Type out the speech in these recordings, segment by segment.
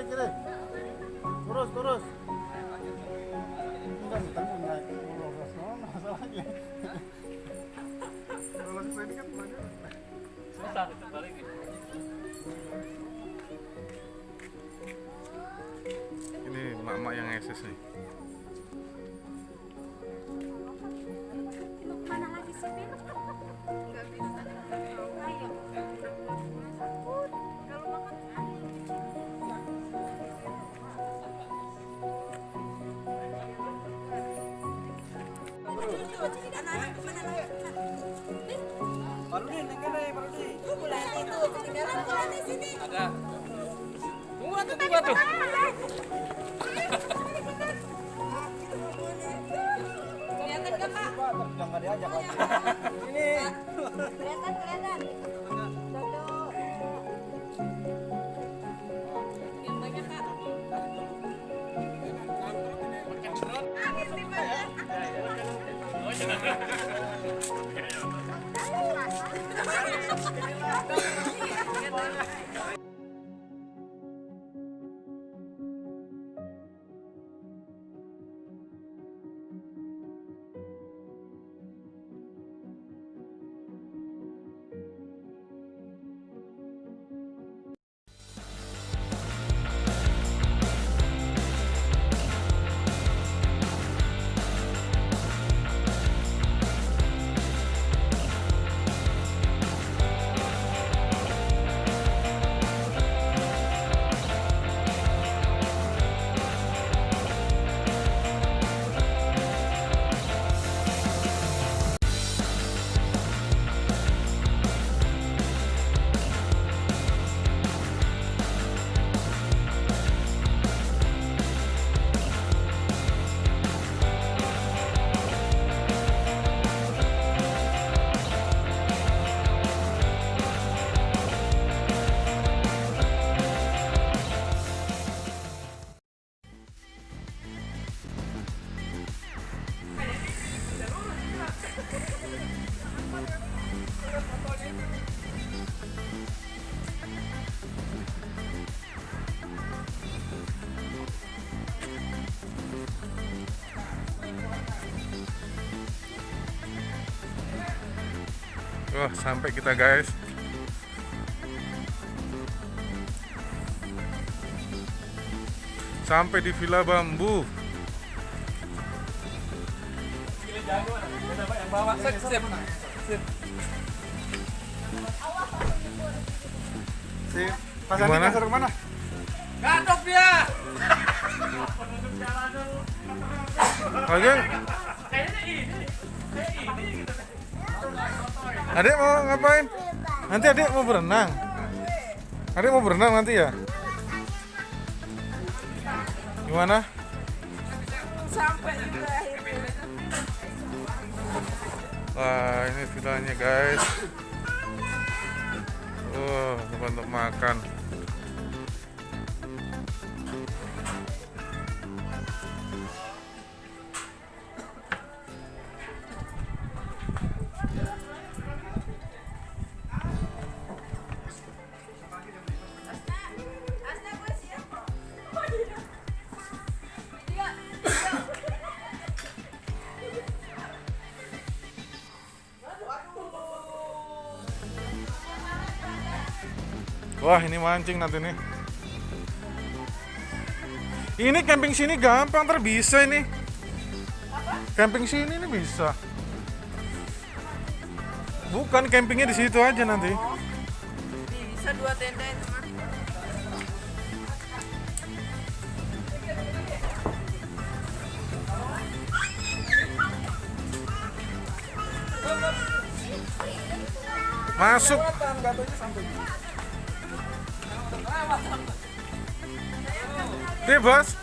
kiri. Terus, terus. Enggak, kita mau naik roller coaster masalahnya. Roller coaster ini kan banyak. Susah diterbalik. Ini mak-mak yang eksis nih. Mana lagi sih, Bin? Nggak bisa. Ayo. Takut. Kalau makan anak-anak kemana lagi? Parudi, nenggere, Parudi. Bulan itu ketinggalan bulan di sini. Ada. Tunggu tuh. Kelihatan nggak, Pak? Jangan nggak diajak lagi. Ini. Kelihatan. Dodo. Yang banyak, Kak. Wah, sampai kita guys. Sampai di Villa Bambu. Yang bawa sip. Sip. Pas nanti Gimana? kasar kemana? Gadok dia. Oke. Adik mau ngapain? Nanti adik mau berenang. Adik mau berenang nanti ya? Gimana? Sampai juga akhirnya. Wah, ini villanya guys. Tempat untuk makan. Wah, ini mancing nanti nih. Ini camping sini gampang, bisa ini. Camping sini ini bisa. Bukan campingnya di situ aja nanti. Bisa 2 tenda itu mah. Masuk. Bebas.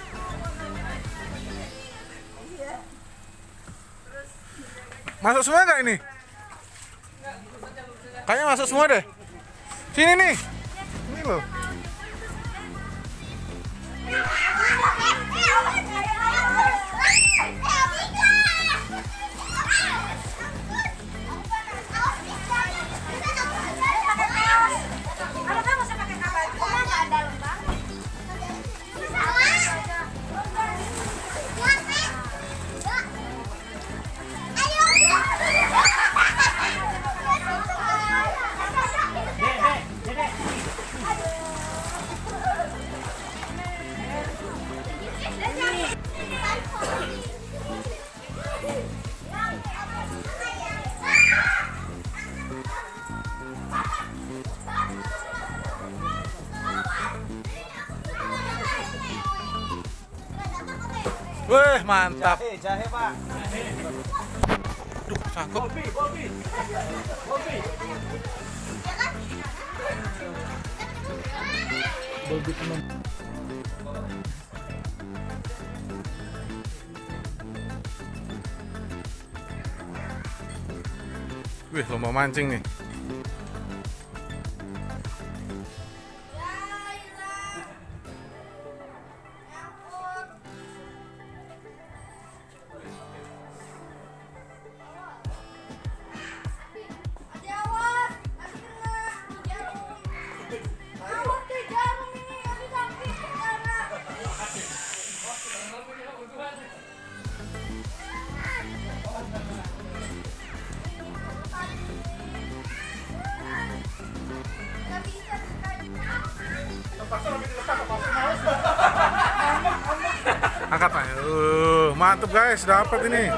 Masuk semua nggak ini? Kayaknya masuk semua deh. Sini nih. Ini loh. Wih, mantap. Jahe Pak. Duh, sangkut. Wih, lomba mancing nih. Angkat aja. Mantap guys, dapat ini.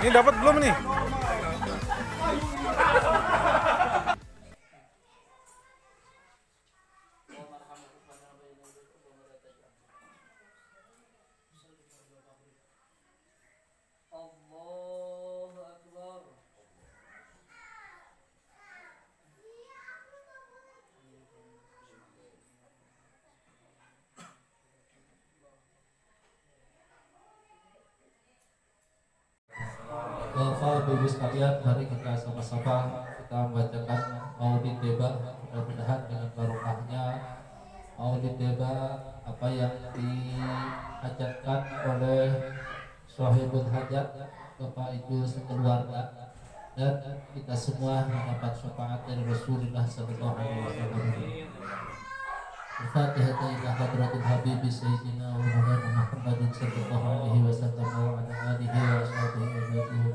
Ini dapat belum nih? Bapak Ibu sekalian, mari kita sama-sama kita membacakan Maulid Deba. Mudah-mudahan dengan barokahnya Maulid Deba apa yang dihajatkan oleh Sohibul Hajat Bapak Ibu sekeluarga, dan kita semua mendapat syafaat dari Rasulullah sallallahu alaihi wasallam. Al-Fatihah ila hadratil habib sayyidina wa maulana Muhammadin sallallahu alaihi wasallam wa ala alihi wa sahbihi wa man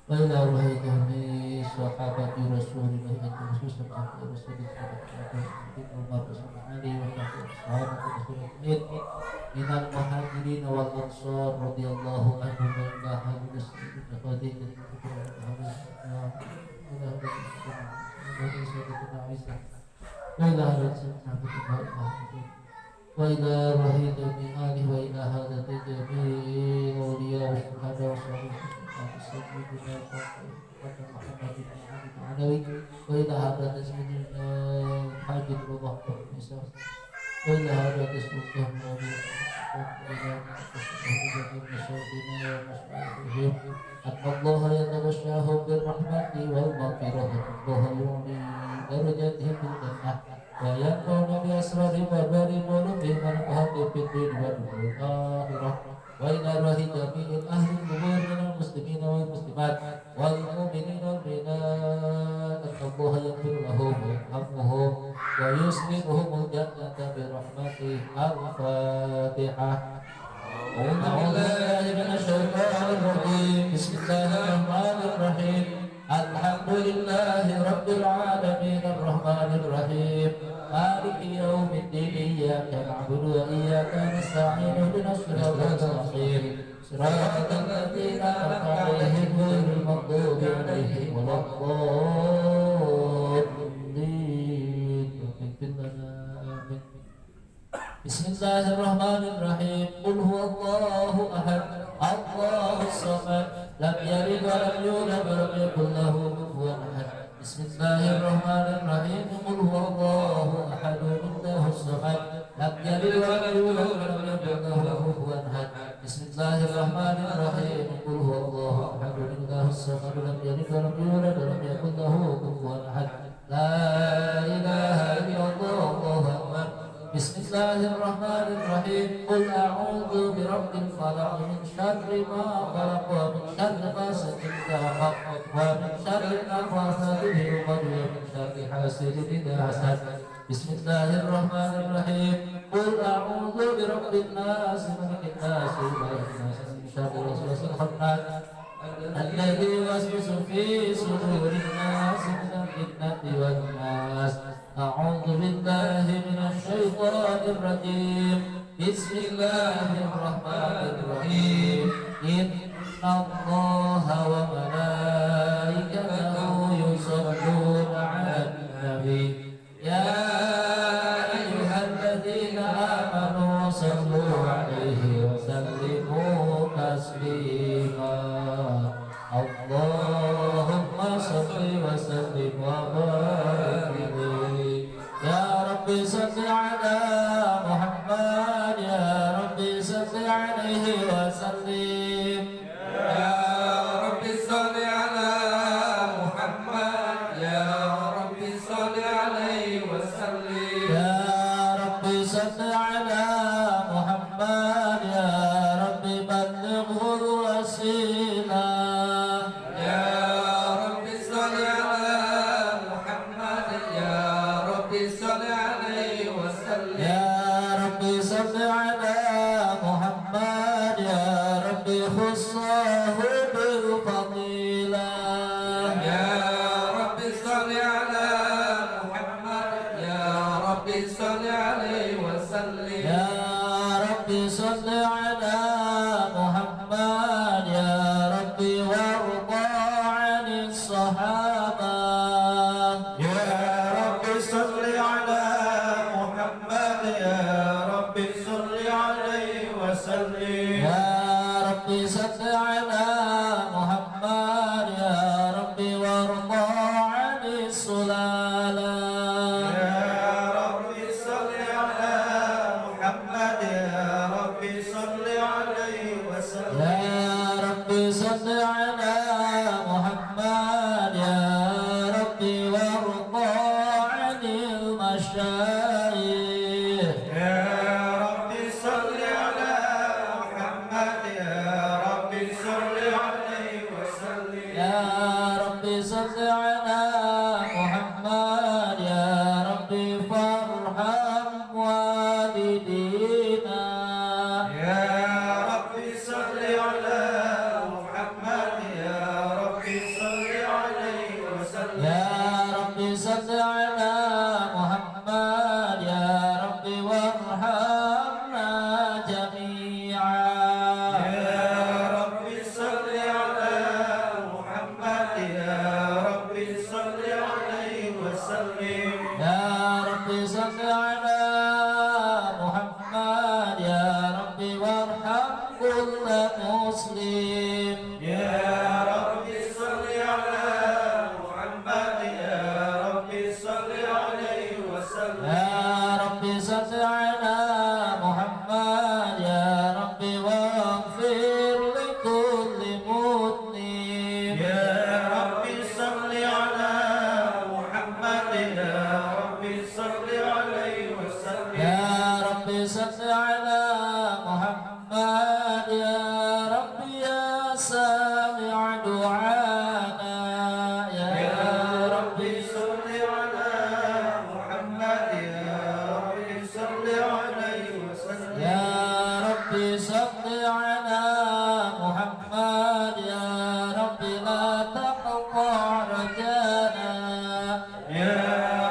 wa ila ruhi jami sahabati Rasulillah antum khususan Rasulullah Umar Ali wa sahabat Rasulullah minal muhajirin wal ansar radhiyallahu anhum wa ila hadis Khadijah وإلى روح جميع آله وإلى هذا جميع أولياء والشهداء والصالحين سيدنا محمد بن عبد العلوي وإلى هذا سيدنا حاجب الله وإلى هذا سلطان مولانا أن الله يتغشاهم بالرحمة والمغفرة الله يعطي درجاتهم بالجنة وينفعون بأسرار وبار قلوبهم والفهم في الدين والآخرة وإلى روح جميع أهل القبور من المسلمين والمسلمات والمؤمنين والمؤمنات أن الله يغفر لهم ويرحمهم ويسلمهم الجنة برحمته. الفاتحة. أعوذ بالله من الشيطان الرجيم. بسم الله الرحمن الرحيم. الحمد لله رب العالمين الرحمن الرحيم مالك يوم الدين إياك نعبد وإياك نستعين اهدنا الصراط المستقيم صراط الذين أنعمت عليهم غير المغضوب عليهم ولا الضالين. بسم الله الرحمن الرحيم. قل هو الله أحد الله الصمد لم يلد ولم يولد ولم يكن له كفوا أحد. بسم الله الرحمن الرحيم. قل هو الله أحد الله الصمد لم يلد ولم يولد ولم يكن له كفوا أحد. بسم الله الرحمن الرحيم. قل هو الله أحد الله الصمد لم يلد ولم يولد ولم يكن له كفوا أحد. لا إله إلا الله الله أكبر. بسم الله الرحمن الرحيم. قل أعوذ برب الفلق من شر ما خلق ومن شر غاسق إذا وقب ومن شر النفاثات في العقد ومن شر حاسد إذا حسد. بسم الله الرحمن الرحيم. قل أعوذ برب الناس ملك الناس إله الناس من شر الوسواس الخناس الذي يوسوس في صدور الناس من الفتنة والناس. أعوذ بالله من الشيطان الرجيم. بسم الله الرحمن الرحيم. إن الله وملائكته على محمد يا ربي وارضى عن السلالة يا ربي صل على محمد يا ربي صل عليه وسلم يا ربي صل على محمد يا ربي فارحم والدينا يا ربي صل على محمد يا ربي صل عليه وسلم يا ربي صل على محمد يا ربي وارحمنا جميعا يا ربي صل على محمد يا ربي صل عليه وسلم يا ربي صل على محمد يا ربي وارحم كل مسلم يا ربي صل على محمد يا ربي صل عليه وسلم يا ربي صل على محمد يا ربي واغفر لكل مذنب يا ربي صل على محمد يا ربي صل عليه وسلم يا ربي صل على محمد يا ربي يا سامع دعانا يا يا ربي صل على محمد يا ربي صل عليه وسلم يا ربي صل على محمد يا ربي لا تقطع رجانا يا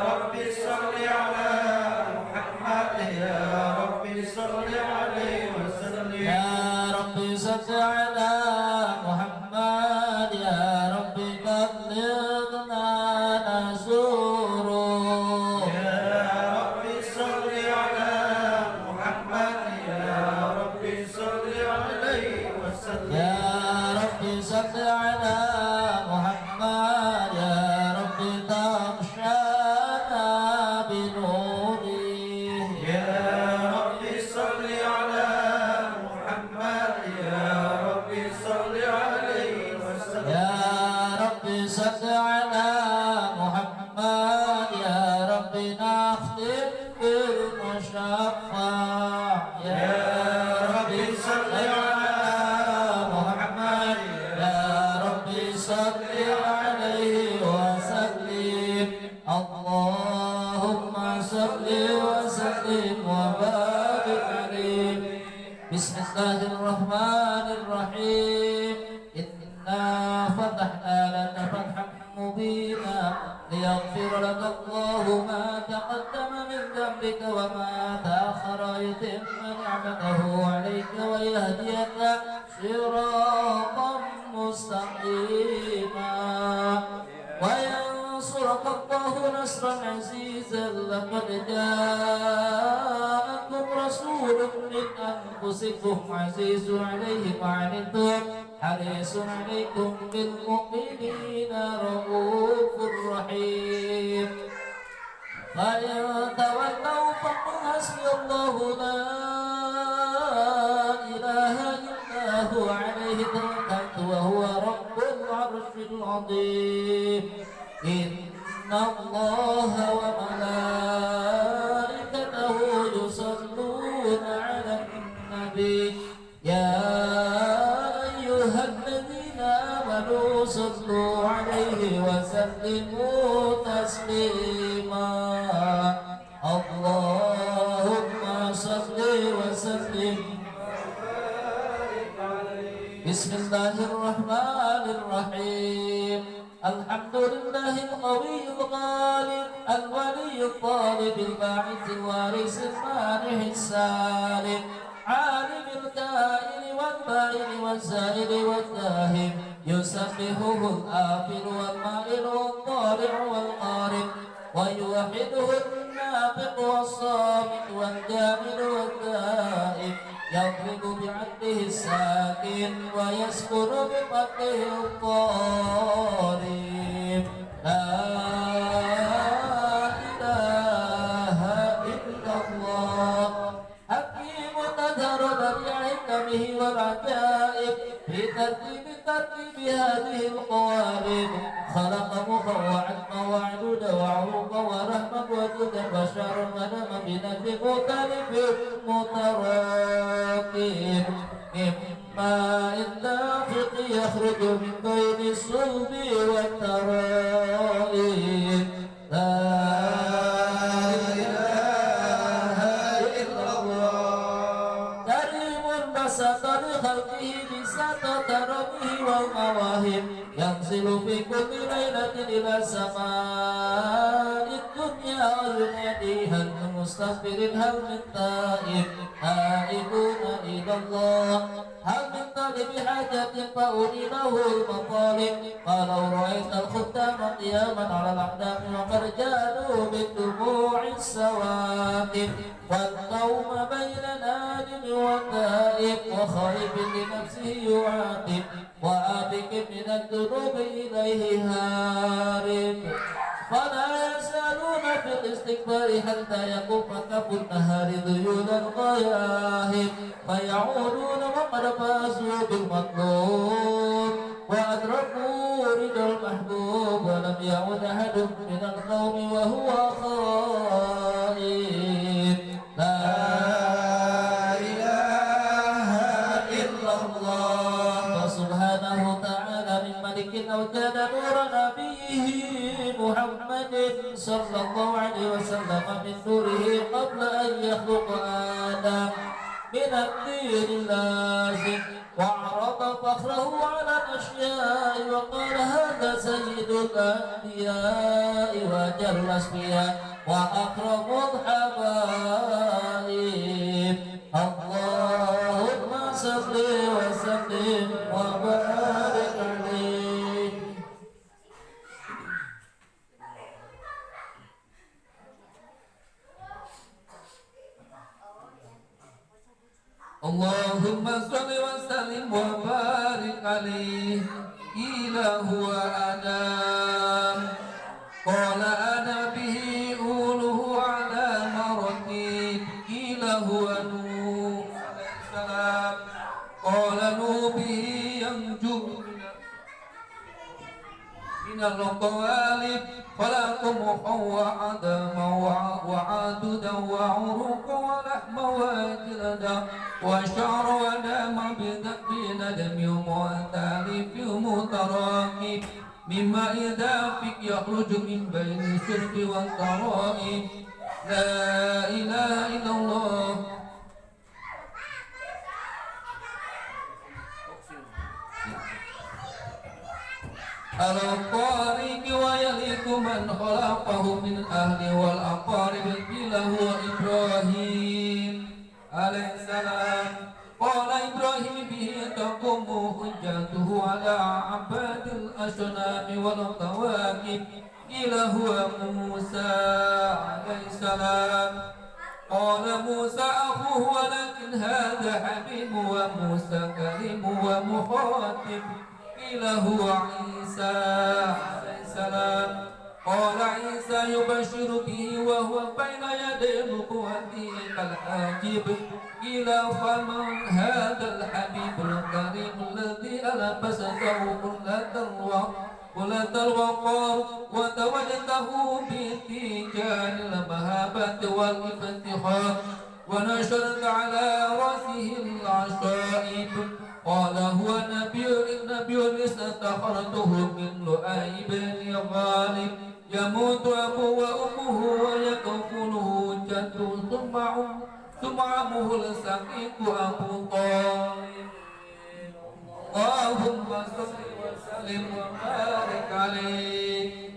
ربي صل على محمد يا ربي صل عليه وسلم يا ربي صل على محمد يا ربي بلغنا نزوره يا ربي صل على محمد يا ربي صل عليه وسلم يا ربي صل على محمد يا ربي تغشانا بنوره يا ربي صل على محمد يا ربي صل عليه وسلم يا ربي صل على محمد يا ربي نختم بالمشفع يا ربي صل على محمد يا ربي صل عليه وسلم اللهم صل وسلم وبارك عليه بسم الله الرحمن الرحيم إنا فتحنا لك فتحا مبينا ليغفر لك الله ما تقدم من ذنبك وما تأخر يتم نعمته عليك ويهديك صراطا مستقيما وينصرك الله نصرا عزيزا لقد جاءكم رسول من أنفسكم عزيز عليه ما عنتم حريص عليكم بالمؤمنين رؤوف رحيم فإن تولوا فقل حسبي الله لا إله إلا هو عليه توكلت وهو رب العرش العظيم إن الله وملائكته يصلون على النبي يا أيها الذين آمنوا صلوا عليه وسلموا تسليما اللهم صل وسلم بسم الله الرحمن الرحيم الحمد لله القوي الغالب الولي الطالب الباعث الوارث المانح السالم عالم الكائن والبائن والزائر والذاهب يسبحه الآفل والمائل والطالع والقارب ويوحده الناطق والصامت والجامد والذائب يضرب بعدله الساكن ويسكن بفتحه الضارب لا إله إلا الله حكيم تظهر بديع حكمه والعجائب في ترتيب هذه القوالب خلق مخوعا مواعدود وعروقا ورحمة وجودا بشرا ونم بنفس مختلف متراكب مما الدافق يخرج من بين الصلب والترائب لا إله إلا الله كريم بسط لخلقه بسط كرمه والمواهب ينزل في كل ليلة إلى سماء الدنيا ويناديها المستغفر هل من تائب آئبون إلى الله هل من طالب حاجة فأولي له المطالب قالوا رأيت الختام قياما على الأقدام وقد جادوا بالدموع السواقب والقوم بين نادم وتائب وخائف لنفسه يعاقب وآبك من الذنوب إليه هارب فلا يسألون في الاستكبار حتى يكف كف النهار ذيول الغياهب فيعودون وقد فازوا بالمطلوب وأدركوا رضا المحبوب ولم يعد أحد من القوم وهو خائب لا إله إلا الله فسبحانه تعالى من ملك أوجد نور نبيه محمد صلى الله عليه وسلم من نوره قبل أن يخلق آدم من الدين اللازم وعرض فخره على الأشياء وقال هذا سيد الأنبياء وأجل الأصفياء وأكرم الحبائب اللهم صل وسلم وبارك عليه اللهم صل وسلم وبارك عليه إله وآدم قال أنا به أوله على مرتين إله ونوح عليه السلام قال نوح به ينجو من القوالب خلقكم وعدما وعددا وعروقا ولحم وجلدا وشعر ودم بندم وتالف متراكب مما إذا فيك يخرج من بين الشرب والترائب لا إله إلا الله الأقارب ويليق من خلقه من أهل والأقارب قيل هو إبراهيم عليه السلام قال إبراهيم به تقوم حجته على عباد الأصنام والكواكب قيل هو موسى عليه السلام قال موسى أخوه ولكن هذا حبيب وموسى كريم ومخاطب قيل هو عيسى عليه السلام قال عيسى يبشر به وهو بين يدي نبوته كالحاجب قيل فمن هذا الحبيب الكريم الذي ألبسه قلة الوقار وتوجته بتيجان المهابة والافتخار ونشرت على رأسه العشائب قال هو نبي استخرته من لؤي بن غالب يموت أبوه وأمه ويكفله جده ثم عمه السقيق أبو طالب اللهم صل وسلم وبارك عليه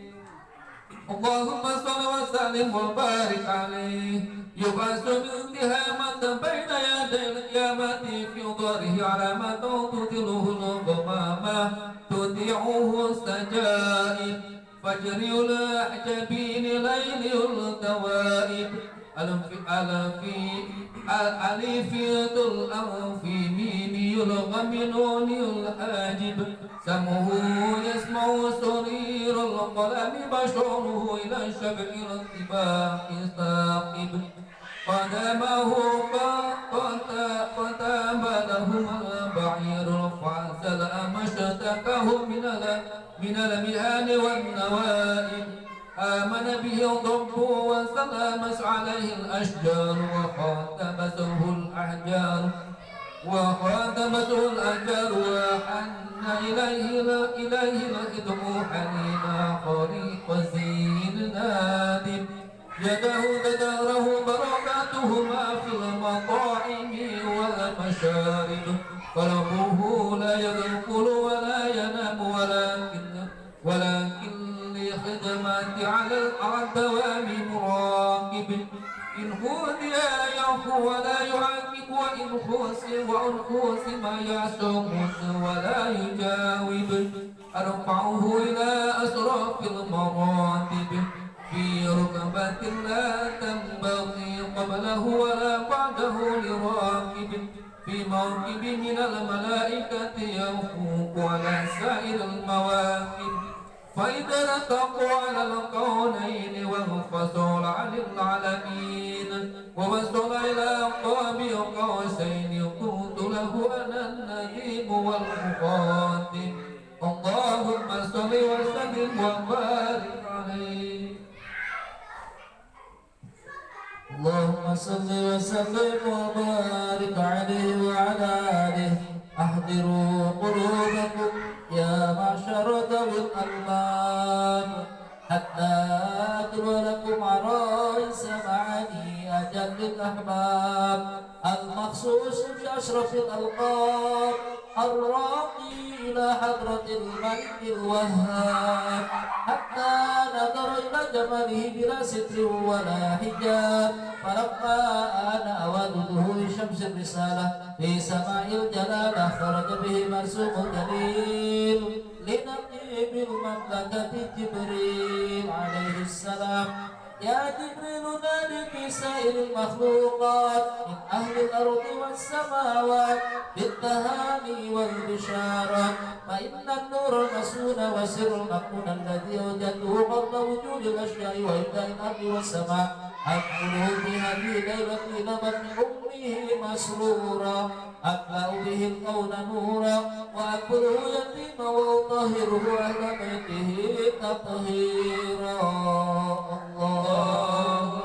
اللهم صل وسلم وبارك عليه يبعث بالتهامة بين يدي القيامة في ظهره علامة تدله الغمامة تدعوه السجائب فجري الأعجبين ليل التوائب ألم في الألفية الأنف ميم يلغم نون الحاجب سمه يسمع سرير القلم بشره إلى الشبع الطباق ثاقب قدمه فتاب لهما بعير فسلأم اشتكه من المهان والنوائب آمن به الضب وسلمت عليه الأشجار وخاتمته الأحجار وحن إليه الإدم حنينا خريق الزين نادم يده تداره بركاتهما في المطاعم والمشارب قلبه لا يدخل ولا ينام ولكن لخدمات على الدوام مراقب إن هودي يعفو ولا يعاقب وإن خصم يعصم ولا يجاوب أرفعه إلى أسرف المراتب في ركبة لا تنبغي قبله ولا بعده لراكب في موكب من الملائكة يفوق على سائر المواكب فإذا ارتقوا على الكونين وانفصل عن العالمين ووصل إلى قاب قوسين قلت له أنا النجيب والمخاطب اللهم صل وسلم وبارك عليه. اللهم صل وسلم وبارك عليه وعلى آله. أحضروا قلوبكم يا معشر ذوي الألباب حتى أتلو لكم عرائس معاني أجل الأحباب المخصوص بأشرف الألقاب الراقي إلى حضرة الملك الوهاب حتى نظر إلى جماله بلا ستر ولا حجاب فلما آن أوان ظهور شمس الرسالة في سماء الجلالة خرج به مرسوم الدليل لنقيب المملكة جبريل عليه السلام. يا جبريل نادي في سائر المخلوقات من أهل الأرض والسماوات بالتهاني والبشارات فإن النور المسون وسر المكنون الذي وجدته قبل وجود الأشياء وإبداء الأرض والسماء أدخله في هذه الليلة إلى بطن أمه مسرورا أملأ به الكون نورا وأكبره يتيما وأطهره أهل بيته تطهيرا. اللهم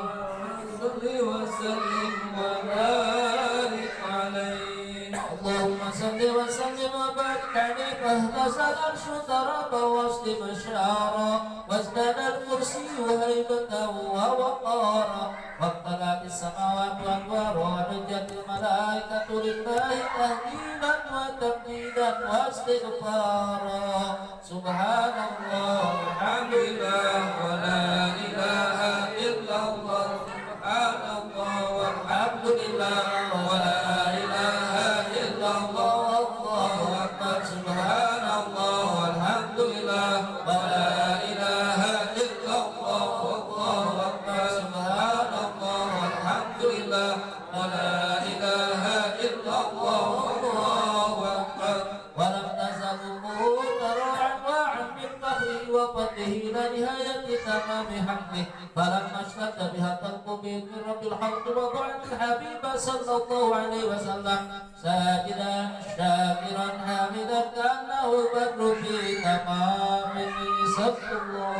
صل وسلم وبارك عليه. اللهم صل وسلم وبارك عليه فاهتز العرش ضربا واصطب شعرا وازداد الكرسي هيبة ووقارا واطلعت السماوات أنوارا وحجت الملائكة لله تهديدا وتمجيدا واستغفارا. سبحان الله الحمد لله ولا إله إلا الله سبحان الله والحمد لله ولا إله إلا الله الله أكبر سبحان الله والحمد لله ولا إله إلا الله الله أكبر سبحان الله والحمد لله ولا إله إلا الله الله أكبر. ولم تزل الظهور ترى أنواعا من فخره وفضله إلى نهاية تمام حمده فلما اشتد بها الخلق بإذن رب الخلق وضعت الحبيب صلى الله عليه وسلم ساجدا شاكرا حامدا كأنه بدر في تمامه. صلى الله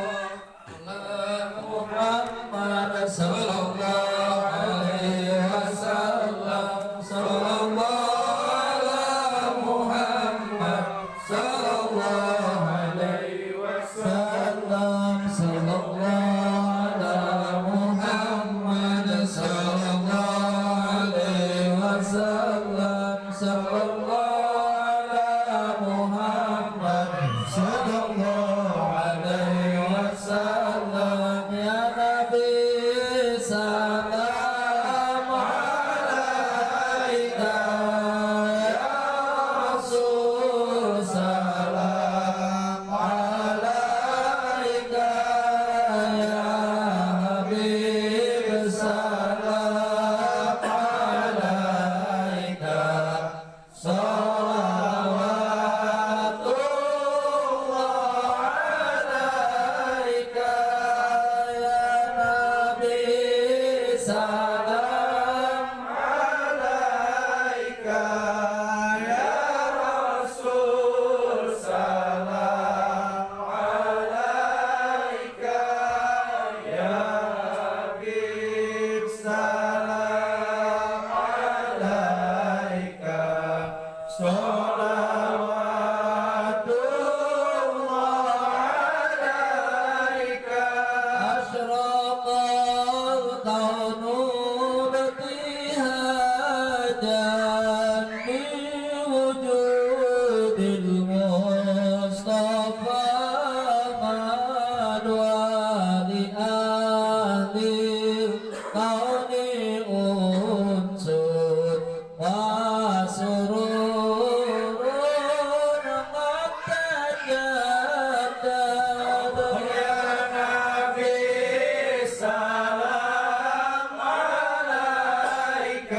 على محمد صلى الله عليه وسلم. صلى الله فمن ولأهل الكون أنس وسرور قد تجدد يا نبي السلام عليك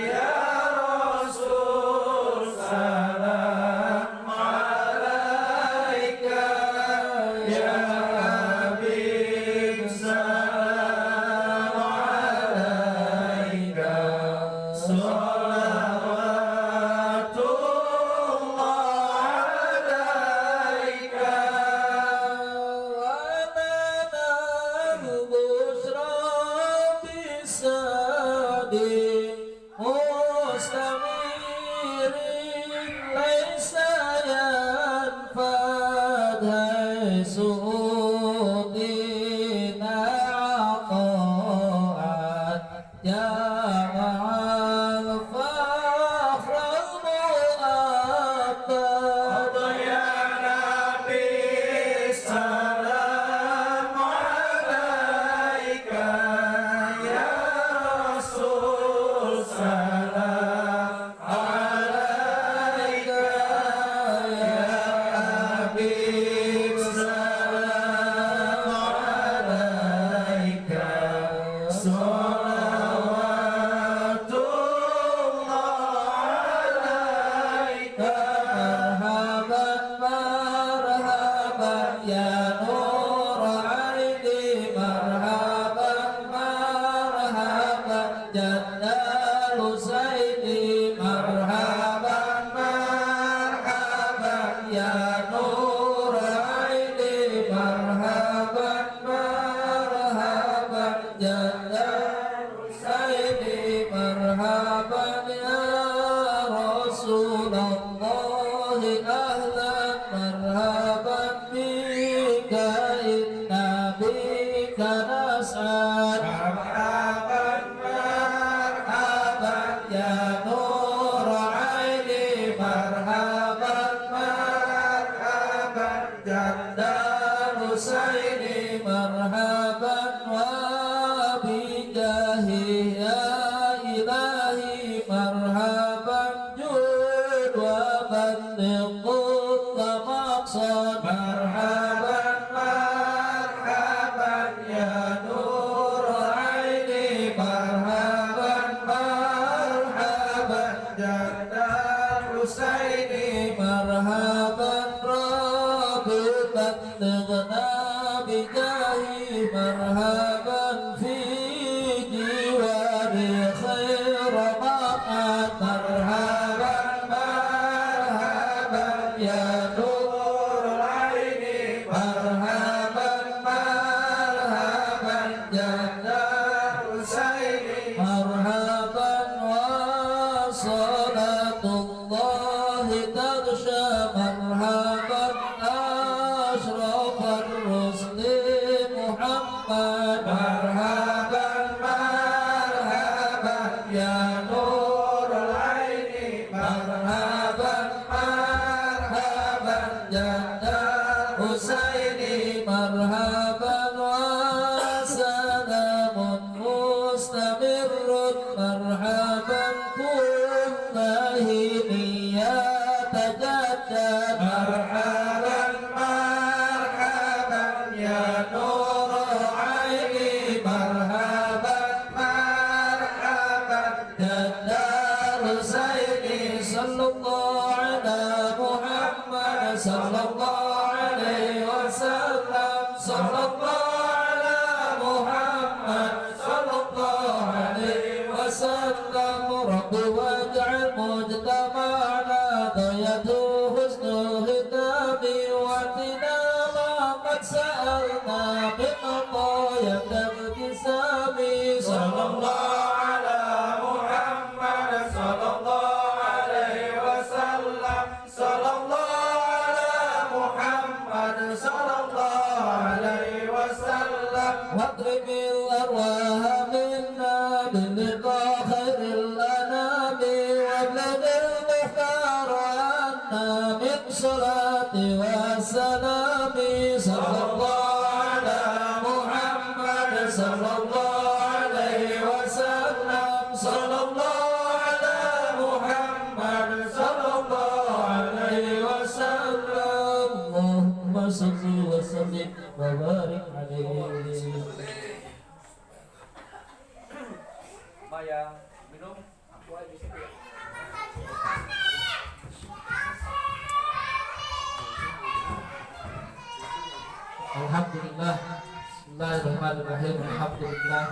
يا رسول سلام عليك يا حبيب سلام عليك صلوات الله عليك ومنى البشرى بالسعد مستمر ليس ينفد حيث أوتينا عطاء جمع الفخر المؤبد يا نبي السلام عليك يا رسول سلام عليك يا حبيب سلام عليك صلوات الله عليك مرحبا مرحبا يا نور عيني مرحبا مرحبا جلال سيدي مرحبا مرحبا يا نور عيني مرحبا مرحبا جلال سيدي مرحبا يا رسول الله أهلا مرحبا بك إنا بك نسعد مرحبا مرحبا يا نور عيني مرحبا مرحبا جلال سيدي مرحبا وبجاهه يا إلهي مرحبا جود وبلغ كل مقصد مرحبا مرحبا يا نور عيني مرحبا مرحبا جلال سيدي مرحبا ربي بلغنا بجاهي مرحبا في جوار خير مقعد مرحبا مرحبا يا نور العين مرحبا مرحبا جلال سيدي مرحبا وصلاة الله تغشى مرحبا أشرف الرسل محمد مرحبا مرحبا يا نور العين مرحبا مرحبا جلال حسيني مرحبا وسلام مستمر مرحبا كل حين يتجدد مرحبا مرحبا يا نور عيني مرحبا مرحبا جلال سيدي صلى الله على محمد صلى الله عليه وسلم صلى الله على محمد صلى الله عليه وسلم رب واجعل مجتمعنا غايته حسن الختام واتنا ما قد سألنا من الله كابتسام صلى الله على محمد صلى الله عليه وسلم صلى الله على محمد صلى الله عليه وسلم واضرب الأرواح منا بلقاء خير الأنام وابلغ المختار عنا من صلاة السلام صلى الله على محمد صلى الله عليه وسلم صلى الله على محمد صلى الله عليه وسلم اللهم صل وسلم وبارك عليه. Maya, minum. Aku aja sih. Alhamdulillah. Bismillahirrahmanirrahim. Alhamdulillah.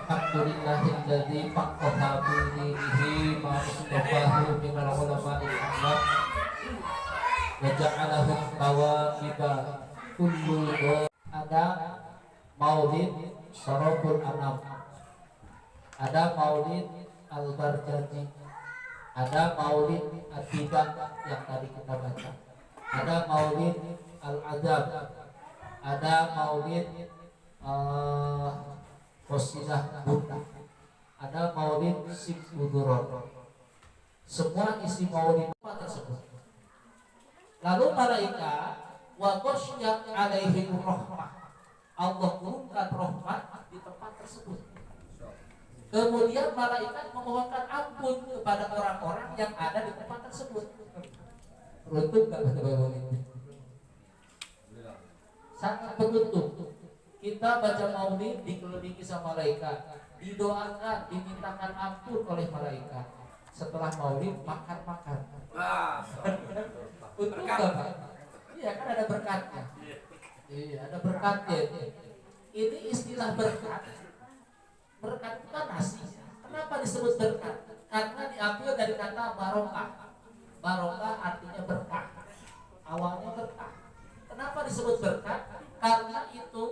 Alhamdulillahilladzi faqaha bi dinihi ma mustafahu min al-ulama'il ahmad wa ja'alahum qawaqiba kullu. Ada maulid Syaraful Anam, ada maulid Al-Barjati, ada maulid At-Tiba yang tadi kita baca, ada maulid Al-Adab, ada maulid Qasidah Buddha, ada maulid Sibudurot. Semua isi maulid tersebut. Lalu malaikat wa ghasyiyat alaihim rahmah, Allah turunkan rahmat di tempat tersebut. Kemudian malaikat memohonkan ampun kepada orang-orang yang ada di tempat tersebut. Beruntung nggak baca maulid? Sangat beruntung. Kita baca maulid dikelilingi sama malaikat, didoakan, dimintakan ampun oleh malaikat. Setelah maulid makan-makan. Untung nggak? Iya kan ada berkatnya. Iya ada berkatnya. Ini istilah berkat. Berkat itu kan nasi. Kenapa disebut berkat? Karena diambil dari kata barokah. Barokah artinya berkah. Awalnya berkah. Kenapa disebut berkat? Karena itu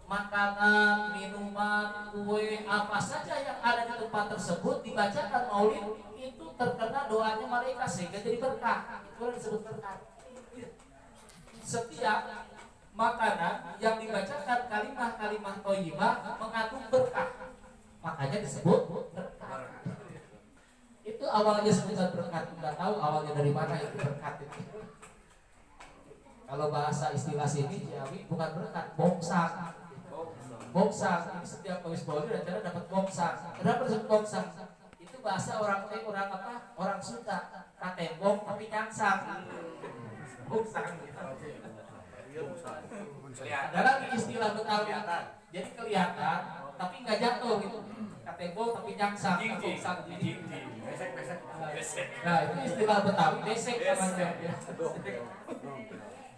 makanan, minuman, kue, apa saja yang ada di tempat tersebut dibacakan maulid itu terkena doanya malaikat sehingga jadi berkah. Itu yang disebut berkat. Setiap makanan yang dibacakan kalimah-kalimah thayyibah mengandung berkah, makanya disebut berkah. Itu awalnya sebutan berkat, nggak tahu awalnya dari mana itu berkat itu. Kalau bahasa istilah sini Jawi bukan berkat, bongsang. Bongsang, ini setiap habis maulid acara dapat bongsang. Kenapa disebut bongsang? Itu bahasa orang apa? Orang Sunda, katembong tapi nyangsang. Bongsang gitu. Adalah istilah Betawi. Jadi kelihatan tapi nggak jatuh gitu. Katembong tapi nyangsang. Bongsang jadi. Nah itu istilah Betawi, besek namanya.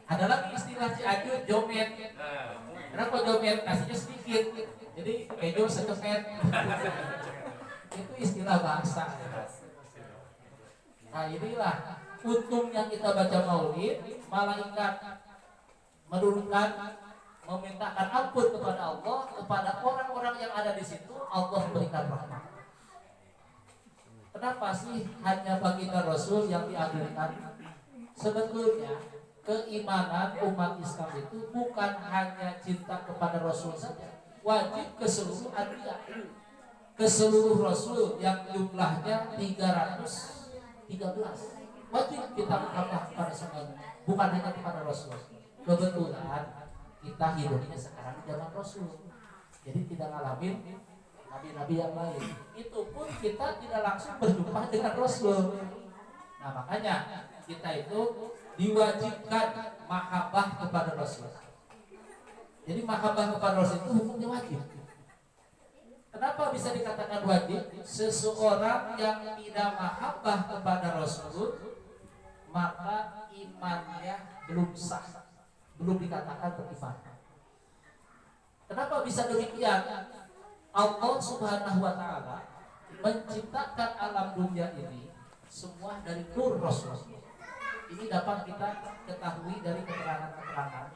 Ada lagi istilah Cianjur, jomet. Kenapa jomet? Kasihnya sedikit, jadi kejo secepet. Itu istilah bahasa. Nah inilah untungnya kita baca maulid, malaikat menurunkan, memintakan ampun kepada Allah, kepada orang-orang yang ada di situ, Allah berikan rahmat. Kenapa sih hanya baginda Rasul yang diagungkan? Sebetulnya keimanan umat Islam itu bukan hanya cinta kepada Rasul saja, wajib ke seluruh anbiya, ke seluruh Rasul yang jumlahnya 313. Wajib kita mengabdi kepada semuanya, bukan hanya kepada Rasul. Kebetulan kita hidupnya sekarang di zaman Rasul, jadi tidak ngalamin nabi-nabi yang lain. Itu pun kita tidak langsung berjumpa dengan Rasul. Nah makanya kita itu diwajibkan mahabbah kepada Rasul. Jadi mahabbah kepada Rasul itu hukumnya wajib. Kenapa bisa dikatakan wajib? Seseorang yang tidak mahabbah kepada Rasul, maka imannya belum sah, belum dikatakan beriman. Kenapa bisa demikian? Allah Subhanahu wa Ta'ala menciptakan alam dunia ini semua dari nur Rasul. Ini dapat kita ketahui dari keterangan-keterangan.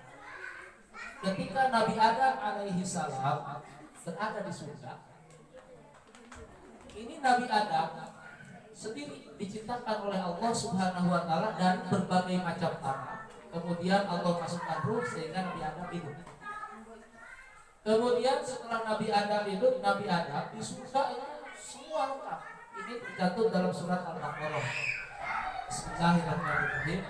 Ketika Nabi Adam alaihi salam berada di surga, ini Nabi Adam sendiri diciptakan oleh Allah Subhanahu wa Ta'ala dari berbagai macam tanah. Kemudian Allah masukkan ruh sehingga Nabi Adam hidup. Kemudian setelah Nabi Adam hidup, Nabi Adam di surga itu semua lengkap. Ini tercantum dalam surat Al-Baqarah. Bismillahirrahmanirrahim.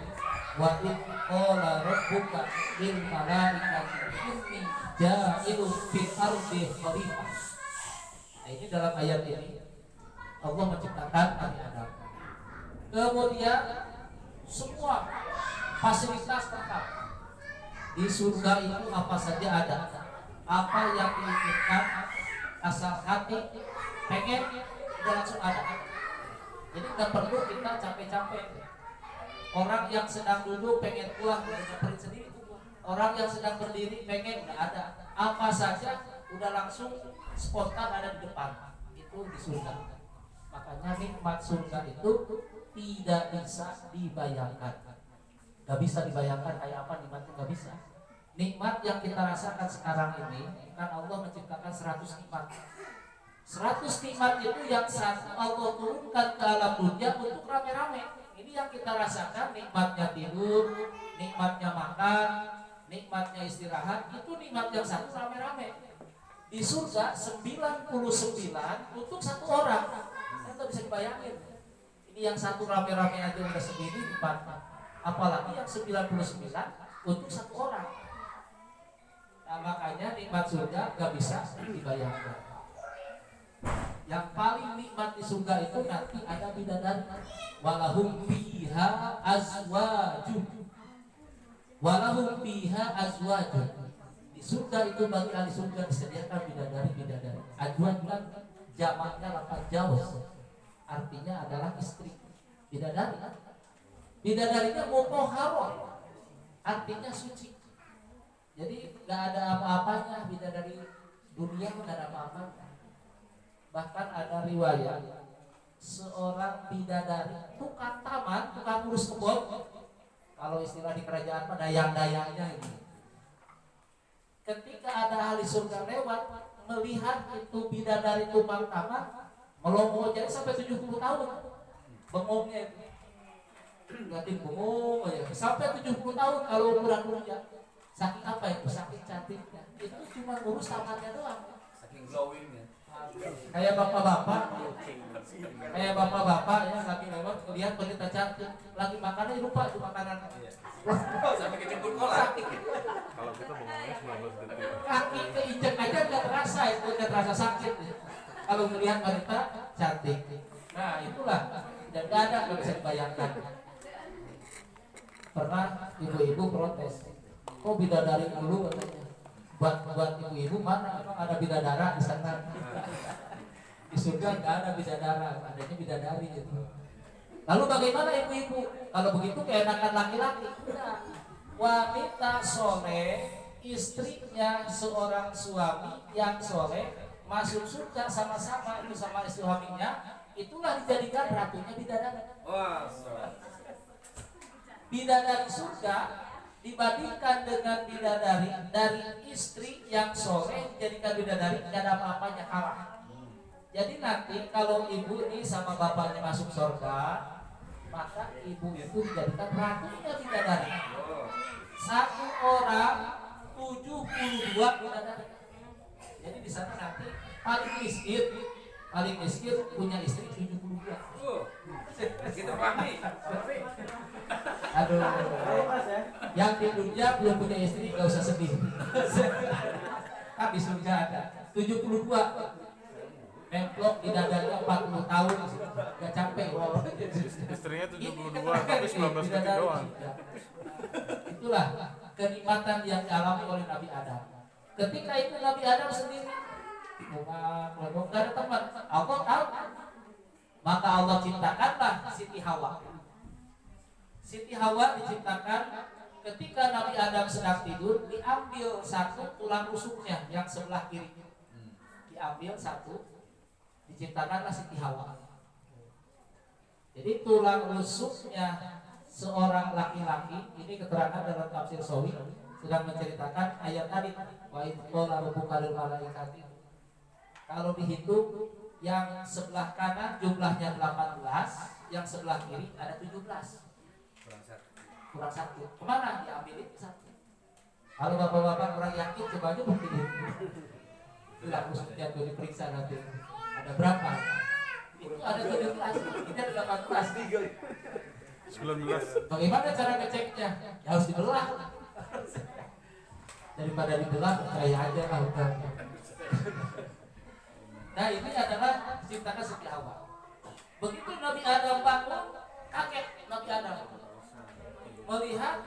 Wa in qala rabbuka lil malaikati inni ja'ilun fil ardi khalifah. Nah, ini dalam ayat ini Allah menciptakan Nabi Adam. Kemudian semua fasilitas lengkap. Di surga itu apa saja ada. Apa yang diinginkan asal hati pengen udah langsung ada. Jadi nggak perlu kita capek-capek. Orang yang sedang duduk pengen pulang udah nyamperin sendiri. Orang yang sedang berdiri pengen udah ada. Apa saja udah langsung spontan ada di depan. Itu di surga. Makanya nikmat surga itu tidak bisa dibayangkan. Gak bisa dibayangkan kayak apa nikmatnya, gak bisa. Nikmat yang kita rasakan sekarang ini kan Allah menciptakan 100 nikmat. 100 nikmat itu yang satu Allah turunkan ke alam dunia untuk rame-rame. Ini yang kita rasakan, nikmatnya tidur, nikmatnya makan, nikmatnya istirahat, itu nikmat yang satu rame-rame. Di surga 99 untuk satu orang. Kita bisa dibayangin. Ini yang satu rame-rame aja udah segini nikmatnya. Apalagi yang 99 untuk satu orang. Nah, makanya nikmat surga gak bisa dibayangkan. Yang paling nikmat di surga itu nanti ada bidadari. Walahum fiha azwajun. Walahum fiha azwajun. Di surga itu bagi ahli surga disediakan bidadari-bidadari. Azwajun jamaknya lafaz jauz. Artinya adalah istri. Bidadari. Bidadarinya mutahharah. Artinya suci. Jadi nggak ada apa-apanya bidadari dunia pun nggak ada apa-apa. Bahkan ada riwayat seorang bidadari tukang taman, tukang urus kebun. Kalau istilah di kerajaan pada dayang-dayangnya ini. Ketika ada ahli surga lewat melihat itu bidadari tukang taman melongo jadi sampai 70 tahun. Bengongnya itu. Ganti bengong aja sampai 70 tahun kalau ukuran dunia. Saking apa itu? Saking cantiknya. Itu cuma ngurus tamannya doang. Saking glowingnya. Kayak bapak-bapak ya lagi lewat lihat wanita cantik lagi makannya lupa itu makanan. Sampai kejemput kolak. Kalau kita bengongnya 19 detik. Kaki keinjek aja nggak terasa itu, nggak terasa sakit ya. Kalau melihat wanita cantik. Nah itulah dan nggak ada nggak bisa dibayangkan. Pernah ibu-ibu protes. Kok bidadari dulu katanya. Buat ibu-ibu mana emang ada bidadara di sana? Di surga nggak ada bidadara, adanya bidadari gitu. Lalu bagaimana ibu-ibu? Kalau begitu keenakan laki-laki. Nah, wanita soleh, istrinya seorang suami yang soleh masuk surga sama-sama itu sama suaminya, itulah dijadikan ratunya bidadari. Wah, Bidadari surga dibandingkan dengan bidadari dari istri yang soleh dijadikan bidadari tidak ada apa-apanya kalah. Jadi nanti kalau ibu ini sama bapaknya masuk surga, maka ibu itu dijadikan ratunya bidadari. Satu orang 72 bidadari. Jadi di sana nanti paling miskin punya istri 72. Kita pahami. Aduh, yang di dunia belum punya istri gak usah sedih. Kan di surga ada 72. Memplok di dadanya 40 tahun gak capek. Istrinya 72 tapi 19 detik doang. Itulah kenikmatan yang dialami oleh Nabi Adam. Ketika itu Nabi Adam sendiri gak ada teman. Allah tahu. Maka Allah ciptakanlah Siti Hawa. Siti Hawa diciptakan ketika Nabi Adam sedang tidur, diambil satu tulang rusuknya yang sebelah kiri. Diambil satu, diciptakanlah Siti Hawa. Jadi tulang rusuknya seorang laki-laki, ini keterangan dalam tafsir Sawi sedang menceritakan ayat tadi, wa idh qala rabbuka lil malaikati. Kalau dihitung yang sebelah kanan jumlahnya 18, yang sebelah kiri ada 17. Kurang satu. Kemana? Diambil itu satu. Kalau bapak-bapak kurang yakin, coba aja buktiin. Tulang rusuknya tuh diperiksa nanti. Ada berapa? Itu ada 17, ini ada 18. 19. Bagaimana cara ngeceknya? Ya harus dibelah. Daripada dibelah, percaya aja lah udah. Nah ini adalah ciptakan Siti Hawa. Begitu Nabi Adam bangun, kaget Nabi Adam melihat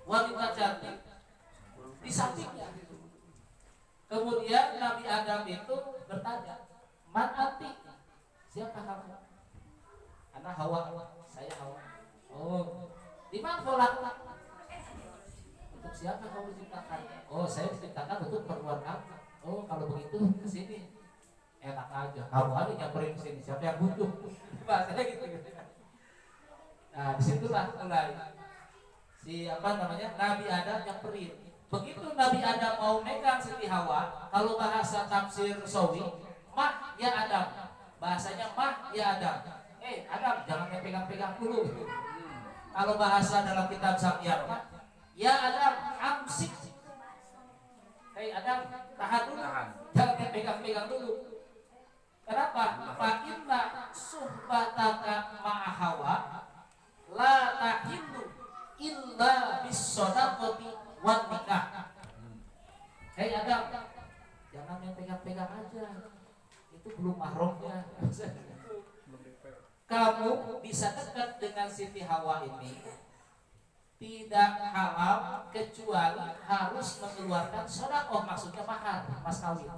wanita cantik di sampingnya. Kemudian Nabi Adam itu bertanya, "Man anti?" Siapa kamu? Anak Hawa. Saya Hawa. Oh, di mana kolak? Untuk siapa kamu diciptakan? Oh, saya diciptakan untuk keperluan kamu. Oh, kalau begitu ke sini. Enak aja. Kamu aja nyamperin ke sini. Siapa yang butuh? Bahasanya gitu. Nah, disitulah mulai Nabi Adam nyamperin. Begitu Nabi Adam mau megang Siti Hawa, kalau bahasa tafsir Sawi, mah ya Adam. Bahasanya mah ya Adam. Adam, jangan pegang-pegang dulu. Kalau bahasa dalam kitab Samyar, ya Adam, amsik. Adam, tahan dulu. Jangan pegang-pegang dulu. Kenapa? Fa inna suhbataka ma'a Hawa la tahillu illa bis-shadaqati wan nikah. Adam, jangan yang pegang-pegang aja. Itu belum mahramnya. Kamu bisa dekat dengan Siti Hawa ini tidak halal kecuali harus mengeluarkan sedekah, maksudnya mahar, mas kawin.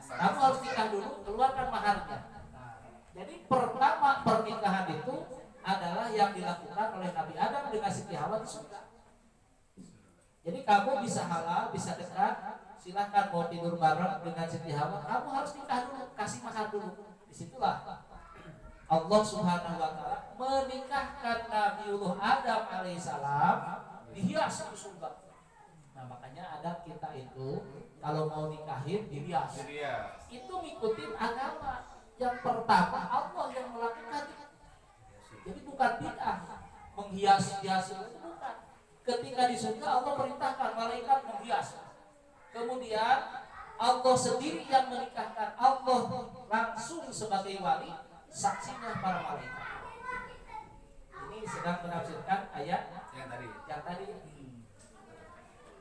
Kamu harus nikah dulu, keluarkan maharnya. Jadi pertama pernikahan itu adalah yang dilakukan oleh Nabi Adam dengan Siti Hawa di surga. Jadi kamu bisa halal, bisa dekat, silahkan mau tidur bareng dengan Siti Hawa, kamu harus nikah dulu, kasih mahar dulu. Disitulah Allah Subhanahu wa Ta'ala menikahkan Nabiullah Adam alaihissalam dihias di surga. Nah makanya ada kita itu kalau mau nikahin dihias. Itu ngikutin agama. Yang pertama Allah yang melakukan. Jadi bukan bid'ah menghias-hias itu bukan. Ketika di surga Allah perintahkan malaikat menghias. Kemudian Allah sendiri yang menikahkan, Allah langsung sebagai wali, saksinya para malaikat. Ini sedang menafsirkan ayat yang tadi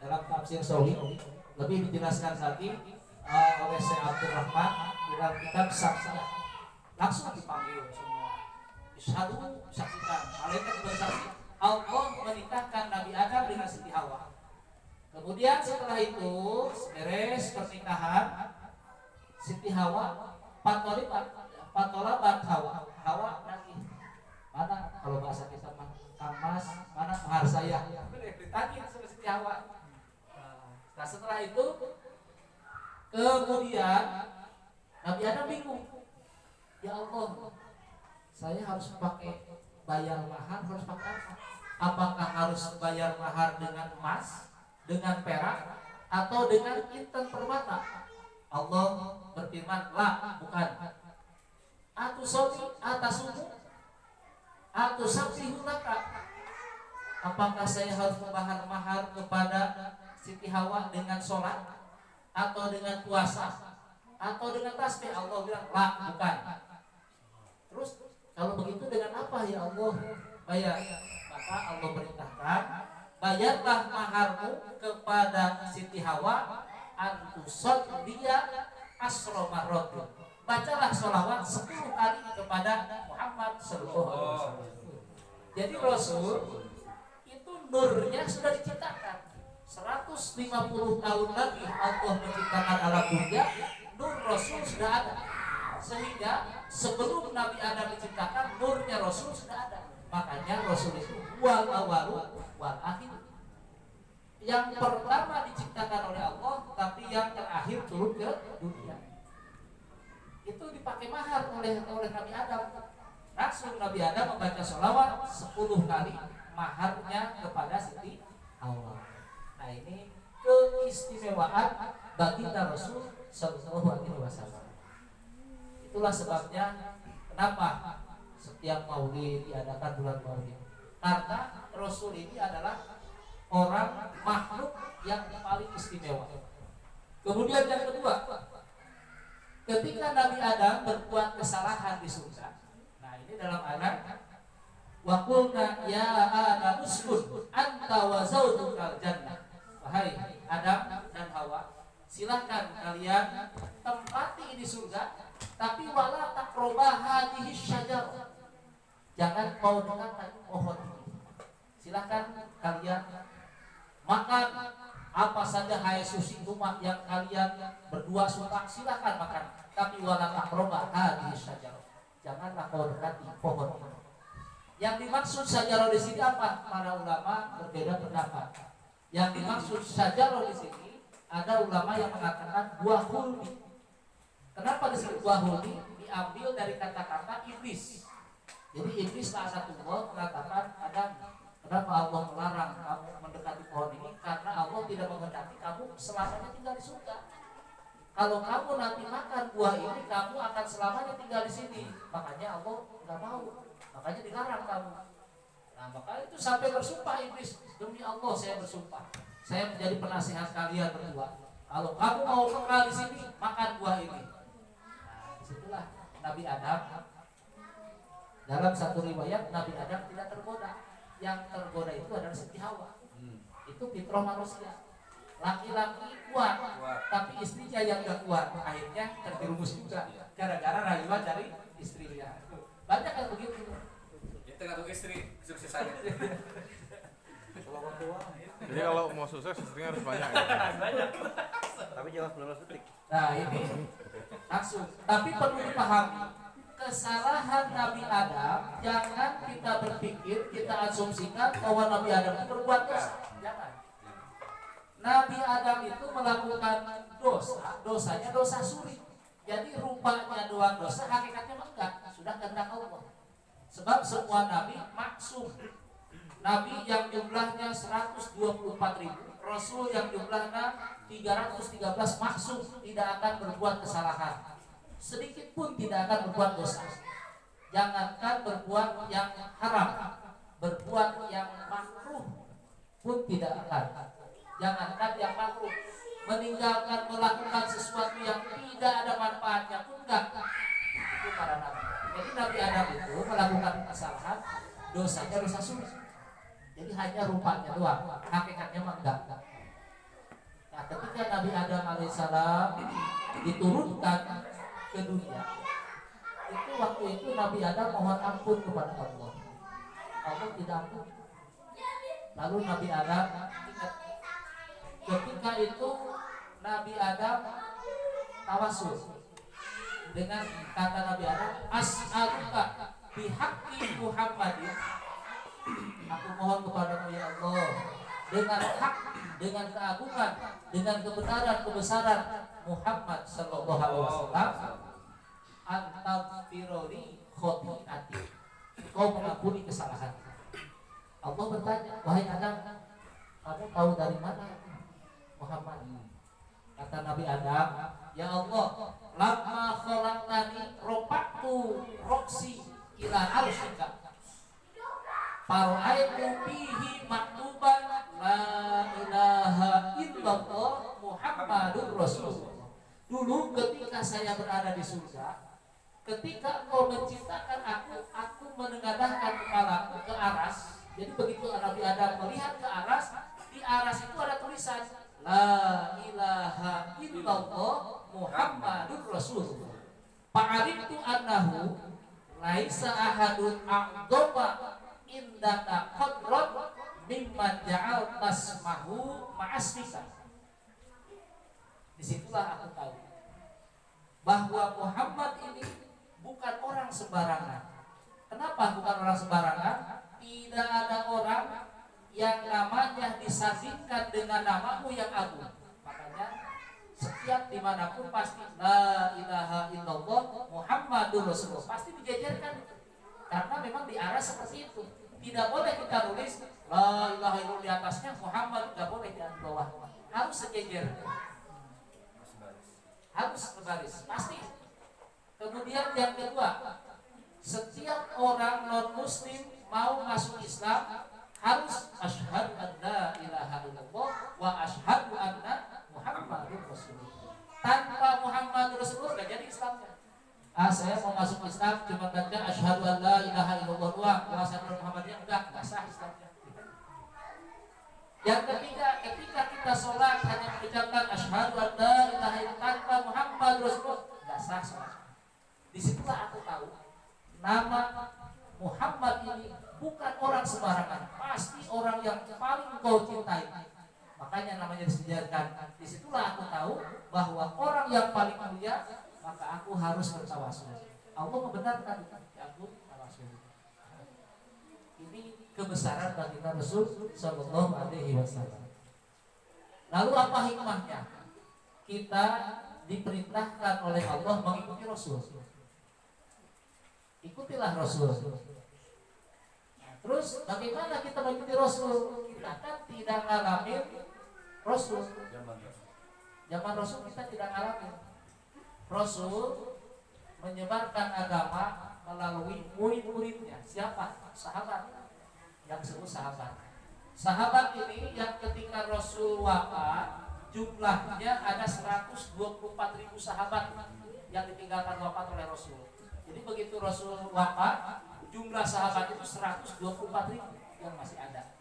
dalam tafsir Sawi lebih dijelaskan lagi oleh Syekh Abdul Rahman dalam kitab saksinya. Langsung dipanggil semua. Isyhadu, saksikan. Malaikat bersaksi. Allah menikahkan Nabi Adam dengan Siti Hawa. Kemudian setelah itu beres pernikahan, Siti Hawa patolabat Hawa lagi. Mana kalau bahasa kita mah Mas, mana mahar saya? Tagih sama Siti Hawa. Nah setelah itu kemudian Nabi Adam bingung. Ya Allah, saya harus pakai bayar mahar, harus pakai apa? Apakah harus bayar mahar dengan emas, dengan perak, atau dengan intan permata? Allah berfirman, la, bukan. Atu sobi atasumu atu sabsihu laka. Apakah saya harus membahar mahar kepada Siti Hawa dengan sholat, atau dengan puasa, atau dengan tasbih? Allah bilang, la, bukan. Terus kalau begitu dengan apa ya Allah bayar? Maka Allah perintahkan, bayarlah maharmu kepada Siti Hawa antusod dia asro marrotin. Bacalah sholawat 10 kali kepada Muhammad sallallahu alaihi wasallam. Jadi Rasul itu nurnya sudah diciptakan. 150 tahun lagi Allah menciptakan alam dunia, nur Rasul sudah ada. Sehingga sebelum Nabi Adam diciptakan, nurnya Rasul sudah ada. Makanya Rasul itu wal awalu wal akhir. Yang pertama diciptakan oleh Allah, tapi yang terakhir turun ke dunia. Itu dipakai mahar oleh Nabi Adam. Langsung Nabi Adam membaca sholawat 10 kali maharnya kepada Siti Hawa. Nah ini keistimewaan baginda Rasul sallallahu alaihi wasallam. Itulah sebabnya kenapa setiap Maulid diadakan bulan Maulid. Karena Rasul ini adalah orang makhluk yang paling istimewa. Kemudian yang kedua, ketika Nabi Adam berbuat kesalahan di surga. Nah ini dalam ayat Wa qulna ya Adam uskun anta wa zawjukal jannah. Wahai Adam dan Hawa, silahkan kalian tempati di surga, tapi wala taqrabah hadhihi syajarah. Jangan kau dekati pohon ini. Silahkan kalian makan apa saja hai susi rumah yang kalian berdua suka, silahkan makan. Tapi wala taqrabah hadhihi syajarah. Janganlah kau dekati pohon ini. Yang dimaksud syajarah di sini apa? Para ulama berbeda pendapat. Yang dimaksud syajarah di sini ada ulama yang mengatakan buah hulmi. Kenapa disebut buah hulmi? Diambil dari kata-kata iblis. Jadi iblis salah satu mengatakan kenapa Allah melarang kamu mendekati pohon ini? Karena Allah tidak menghendaki kamu selamanya tinggal di surga. Kalau kamu nanti makan buah ini, kamu akan selamanya tinggal di sini. Makanya Allah nggak mau. Makanya dilarang kamu. Nah, maka itu sampai bersumpah iblis, demi Allah saya bersumpah, saya menjadi penasihat kalian berdua. Kalau kamu mau kekal di sini, makan buah ini. Nah, disitulah Nabi Adam. Dalam satu riwayat Nabi Adam tidak tergoda. Yang tergoda itu adalah Siti Hawa. Itu fitrah manusia. Laki-laki kuat, tapi istrinya yang gak kuat. Akhirnya terjerumus juga gara-gara rayuan dari istrinya. Banyak yang begitu. Tergantung istri kesuksesannya. Jadi kalau mau sukses istrinya harus banyak ya? Banyak. Tapi jangan 19 detik. Nah ini langsung. Tapi perlu dipahami, kesalahan Nabi Adam jangan kita berpikir, kita asumsikan bahwa Nabi Adam itu berbuat dosa. Jangan. Nabi Adam itu melakukan dosa, dosanya dosa suri. Jadi rupanya doang dosa, hakikatnya enggak. Sudah kehendak Allah. Sebab semua nabi maksum. Nabi yang jumlahnya 124.000, Rasul yang jumlahnya 313 maksum, tidak akan berbuat kesalahan. Sedikit pun tidak akan berbuat dosa. Jangankan berbuat yang haram, berbuat yang makruh pun tidak akan. Jangankan yang makruh, meninggalkan melakukan sesuatu yang tidak ada manfaatnya pun enggak. Itu para nabi. Jadi Nabi Adam itu melakukan kesalahan, dosanya dosa suri. Jadi hanya rupanya doang, hakikatnya mah enggak. Nah, ketika Nabi Adam alaihissalam diturunkan ke dunia, itu waktu itu Nabi Adam mohon ampun kepada Allah. Allah tidak ampun. Lalu Nabi Adam ingat, ketika itu Nabi Adam tawasul dengan kata Nabi Adam, as'aluka bihaqqi Muhammadin, aku mohon kepadamu ya Allah dengan hak, dengan keagungan, dengan kebenaran, kebesaran Muhammad sallallahu alaihi wasallam, antaghfirli khoti'ati, kau mengampuni kesalahan. Allah bertanya, wahai Adam, kamu tahu dari mana Muhammad? Kata Nabi Adam, ya Allah, lamma khalaqtani rofa'tu roksi ila arsyika fara'aitu fihi maktuban la ilaha illallah Muhammadur Rasulullah. Dulu ketika saya berada di surga, ketika Engkau menciptakan aku menengadahkan kepalaku ke aras. Jadi begitu Nabi Adam melihat ke aras, di aras itu ada tulisan la ilaha illallah Muhammadur Rasulullah. Fa'ariftu annahu laisa ahadun a'dhama indaka qadran mimman ja'al tasmahu ma'asfika. Disitulah aku tahu bahwa Muhammad ini bukan orang sembarangan. Kenapa bukan orang sembarangan? Tidak ada orang yang namanya disandingkan dengan namamu yang agung. Makanya setiap dimanapun pasti la ilaha illallah Muhammadur Rasulullah, pasti dijajarkan, karena memang di arah seperti itu. Tidak boleh kita tulis la ilaha illallah di atasnya, Muhammad tidak boleh di bawah, harus sejajar, harus berbaris pasti. Kemudian yang kedua, setiap orang non muslim mau masuk Islam harus asyhadu an la ilaha illallah wa asyhadu anna Muhammadur Rasulullah. Tanpa Muhammad Rasulullah gak jadi Islamnya. Saya mau masuk Islam cuma baca asyhadu an la ilaha illallah wa asyhadu anna Muhammadur kita sholat hanya mengucapkan asyhadu an la ilaha illallah Muhammad Rasulullah, nggak sah sholat. Disitulah aku tahu nama Muhammad ini bukan orang sembarangan, pasti orang yang paling kau cintai. Makanya namanya disediakan. Disitulah aku tahu bahwa orang yang paling mulia, maka aku harus bertawasul. Allah membenarkan itu, ya aku tawasul. Ini kebesaran baginda Rasul Sallallahu Alaihi Wasallam. Lalu apa hikmahnya? Kita diperintahkan oleh Allah mengikuti Rasul. Ikutilah Rasul. Nah, terus bagaimana kita mengikuti Rasul? Kita kan tidak ngalamin Rasul. Zaman Rasul kita tidak ngalamin. Rasul menyebarkan agama melalui murid-muridnya. Siapa? Sahabat. Yang disebut sahabat. Sahabat ini yang ketika Rasul wafat jumlahnya ada 124.000 sahabat yang ditinggalkan wafat oleh Rasul. Jadi begitu Rasul wafat, jumlah sahabat itu 124.000 yang masih ada.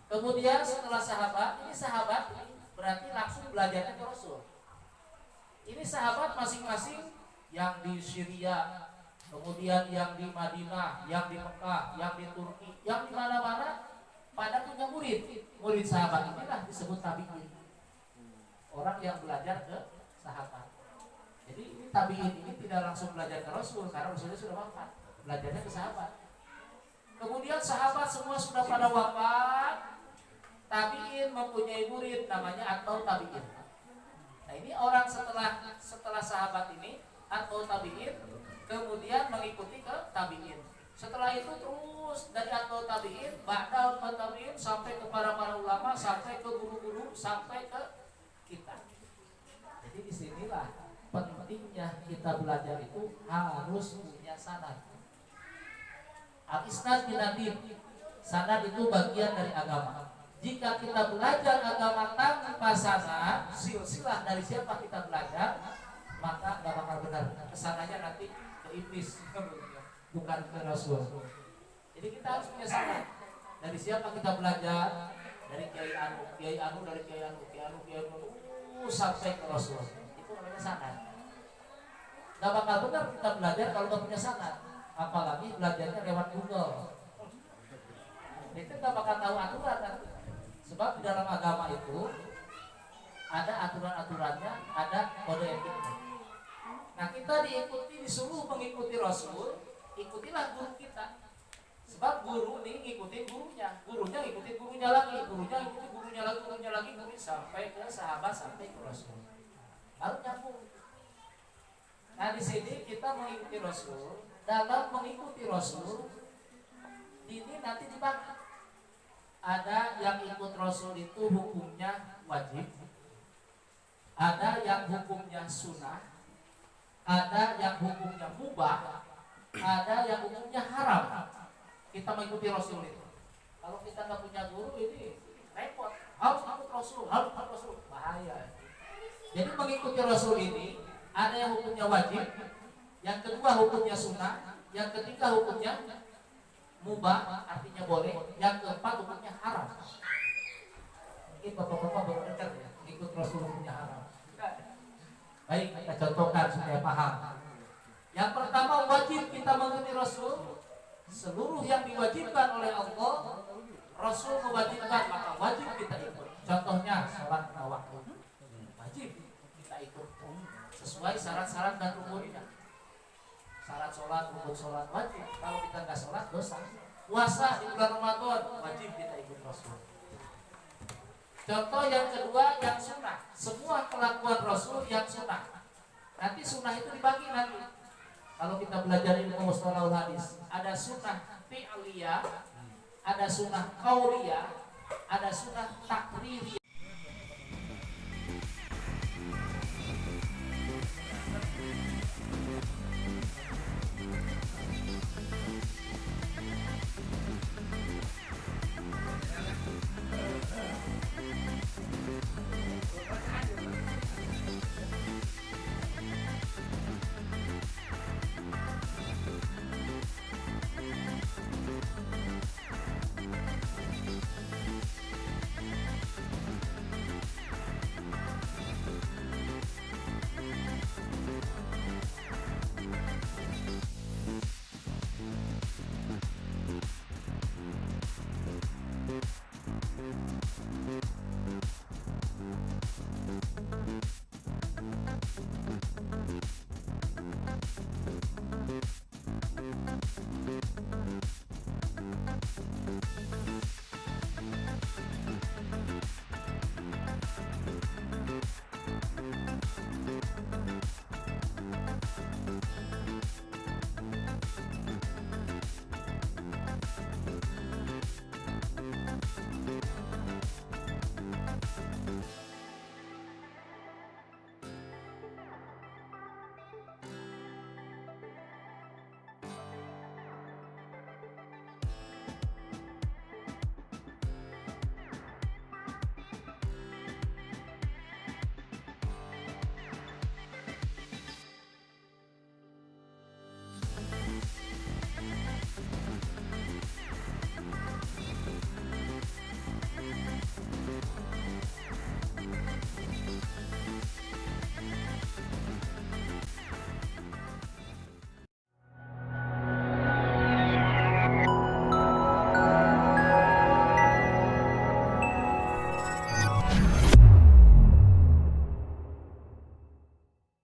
Kemudian setelah sahabat, ini sahabat berarti langsung belajarnya ke Rasul. Ini sahabat masing-masing yang di Syria, kemudian yang di Madinah, yang di Mekah, yang di Turki, yang di mana-mana pada punya murid. Murid sahabat inilah disebut tabi'in. Orang yang belajar ke sahabat. Jadi ini tabi'in ini tidak langsung belajar ke Rasul karena Rasulnya sudah wafat. Belajarnya ke sahabat. Kemudian sahabat semua sudah pada wafat. Tabi'in mempunyai murid namanya atau tabi'in. Nah ini orang setelah sahabat ini atau tabi'in kemudian mengikuti ke tabi'in. Setelah itu terus dari atau tabi'in, ba'da tabi'in sampai ke para ulama, sampai ke guru-guru, sampai ke kita. Jadi disinilah pentingnya kita belajar itu harus punya sanad. Al-isnad binadib, sanad itu bagian dari agama. Jika kita belajar agama tanpa sanad, silsilah dari siapa kita belajar, maka gak bakal benar. Kesananya nanti ke iblis, bukan ke Rasul. Jadi kita harus punya sanad. Dari siapa kita belajar? Dari Kiai Anu, dari Kiai Anu, sampai ke Rasul. Itu namanya sanad. Gak bakal benar kita belajar kalau gak punya sanad. Apalagi belajarnya lewat Google. Itu gak bakal tahu aturan nanti. Sebab di dalam agama itu ada aturan-aturannya, ada kode etiknya. Nah kita disuruh mengikuti Rasul, ikutilah guru kita. Sebab guru ini ngikutin gurunya, gurunya ngikutin gurunya lagi, gurunya ngikutin gurunya lagi, sampai ke sahabat, sampai ke Rasul. Lalu nyambung. Nah di sini kita mengikuti Rasul. Dalam mengikuti Rasul, ini nanti dibagi. Ada yang ikut Rasul itu hukumnya wajib, ada yang hukumnya sunnah, ada yang hukumnya mubah, ada yang hukumnya haram. Kita mengikuti Rasul itu. Kalau kita nggak punya guru ini repot. Harus ikut Rasul, bahaya. Jadi mengikuti Rasul ini ada yang hukumnya wajib, yang kedua hukumnya sunnah, yang ketiga hukumnya mubah, artinya boleh, yang keempat hukumnya haram. Ini bapak-bapak baru dengar ya, ikut Rasul hukumnya haram. Baik, kita contohkan supaya paham. Yang pertama wajib kita mengikuti Rasul. Seluruh yang diwajibkan oleh Allah, Rasul mewajibkan, maka wajib kita ikut. Contohnya sholat lima waktu, wajib kita ikut sesuai syarat-syarat dan rukunnya. Syarat sholat, rukun sholat wajib. Kalau kita nggak sholat dosa. Puasa di bulan Ramadan wajib kita ikut Rasul. Contoh yang kedua yang sunnah. Semua kelakuan Rasul yang sunnah. Nanti sunnah itu dibagi nanti. Kalau kita belajar ilmu mustalahul hadis, ada sunnah fi'liyah, ada sunnah qauliyah, ada sunnah takririyah.